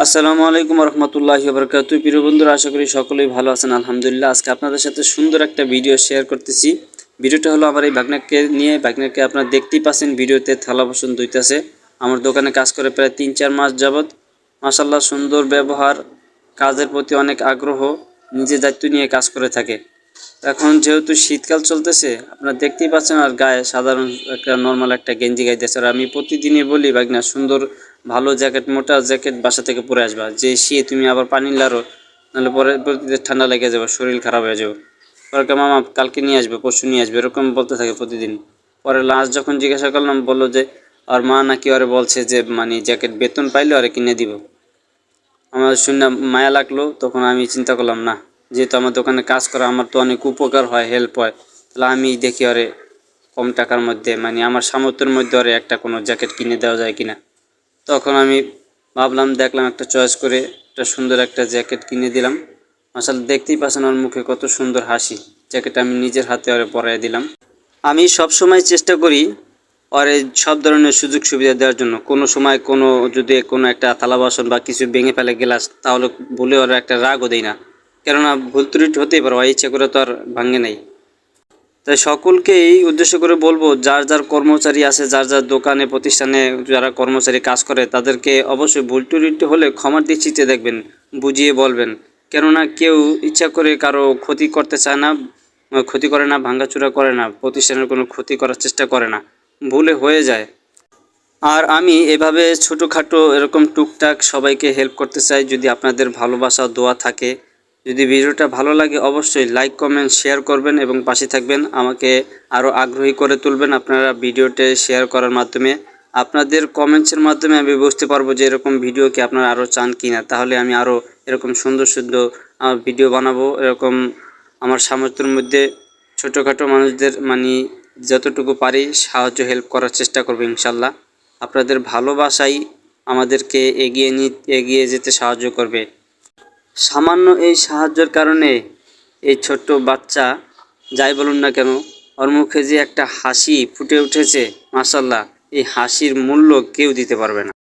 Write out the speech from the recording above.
আসসালামু আলাইকুম রহমতুল্লাহি বারাকাতুহু। প্রিয় বন্ধুরা, আশা করি সকলেই ভালো আছেন। আলহামদুলিল্লাহ। আজকে আপনাদের সাথে সুন্দর একটা ভিডিও শেয়ার করতেছি। ভিডিওটা হলো আমার এই ভাগ্নাকে নিয়ে। ভাগ্নাকে আপনারা দেখতেই পাচ্ছেন ভিডিওতে থালা বাসন ধুইতেছে। আমার দোকানে কাজ করে প্রায় ৩-৪ মাস যাবৎ। মাশাআল্লাহ, সুন্দর ব্যবহার, কাজের প্রতি অনেক আগ্রহ, নিজে দায়িত্ব নিয়ে কাজ করে থাকে। এখন যেহেতু শীতকাল চলতেছে, আপনারা দেখতেই পাচ্ছেন, আর গায়ে সাধারণ একটা নর্মাল একটা গেঞ্জি গাইতেছে। আর আমি প্রতিদিনই বলি, ভাগনা সুন্দর ভালো জ্যাকেট, মোটা জ্যাকেট বাসা থেকে পরে আসবা, যে শীত তুমি আবার পানি লারো, নাহলে পরে প্রতিদিন ঠান্ডা লেগে যাবে, শরীর খারাপ হয়ে যাবে। পরে মামা কালকে নিয়ে আসবে, পরশু নিয়ে আসবে, এরকম বলতে থাকে প্রতিদিন। পরে লাস্ট যখন জিজ্ঞাসা করলাম, বললো যে আর মা নাকি ওরে বলছে যে মানে জ্যাকেট বেতন পাইলে ওরে কিনে দিব। আমার শুনে মায়া লাগলো। তখন আমি চিন্তা করলাম, না, যেহেতু আমার দোকানে কাজ করা আমার তো অনেক উপকার হয়, হেল্প হয়, তাহলে আমি দেখি ওরে কম টাকার মধ্যে, মানে আমার সামর্থ্যের মধ্যে ওরে একটা কোনো জ্যাকেট কিনে দেওয়া যায় কিনা। তখন আমি ভাবলাম, দেখলাম, একটা চয়েস করে একটা সুন্দর একটা জ্যাকেট কিনে দিলাম। আসলে দেখতেই পাচ্ছেন ওর মুখে কত সুন্দর হাসি। জ্যাকেট আমি নিজের হাতে ওরে পরাই দিলাম। আমি সব সময় চেষ্টা করি ওর এই সব ধরনের সুযোগ সুবিধা দেওয়ার জন্য। কোনো সময় যদি কোনো একটা থালা বাসন বা কিছু ভেঙে ফেলে গ্লাস, তাহলে ভুলে ওর একটা রাগও দেই না, কেননা ভুল ত্রুটি হতেই পারে, ইচ্ছে করে তো আর ভাঙে নাই। তাই সকলকেই উদ্দেশ্য করে বলবো, যার যার কর্মচারী আছে, যার যার দোকানে প্রতিষ্ঠানে যারা কর্মচারী কাজ করে, তাদেরকে অবশ্যই ভুল ত্রুটি হলে ক্ষমার দৃষ্টিতে দেখবেন, বুঝিয়ে বলবেন। কেননা কেউ ইচ্ছা করে কারো ক্ষতি করতে চায় না, ক্ষতি করে না, ভাঙাচোরা করে না, প্রতিষ্ঠানের কোনো ক্ষতি করার চেষ্টা করে না, ভুলে হয়ে যায়। আর আমি এভাবে ছোটোখাটো এরকম টুকটাক সবাইকে হেল্প করতে চাই। যদি আপনাদের ভালোবাসা দোয়া থাকে, যদি ভিডিওটা ভালো লাগে, অবশ্যই লাইক কমেন্ট শেয়ার করবেন এবং পাশে থাকবেন, আমাকে আরও আগ্রহী করে তুলবেন। আপনারা ভিডিওতে শেয়ার করার মাধ্যমে, আপনাদের কমেন্টসের মাধ্যমে আমি বুঝতে পারবো যে এরকম ভিডিও কি আপনারা আরও চান কি না। তাহলে আমি আরও এরকম সুন্দর সুন্দর ভিডিও বানাবো। এরকম আমার সামর্থ্যের মধ্যে ছোটোখাটো মানুষদের মানে যতটুকু পারি সাহায্য হেল্প করার চেষ্টা করবো ইনশাল্লাহ। আপনাদের ভালোবাসাই আমাদেরকে এগিয়ে যেতে সাহায্য করবে। সামান্য এই সাহায্যের কারণে এই ছোট্ট বাচ্চা, যাই বলুন না কেন, ওর মুখে যে একটা হাসি ফুটে উঠেছে, মাশাআল্লাহ, এই হাসির মূল্য কেউ দিতে পারবে না।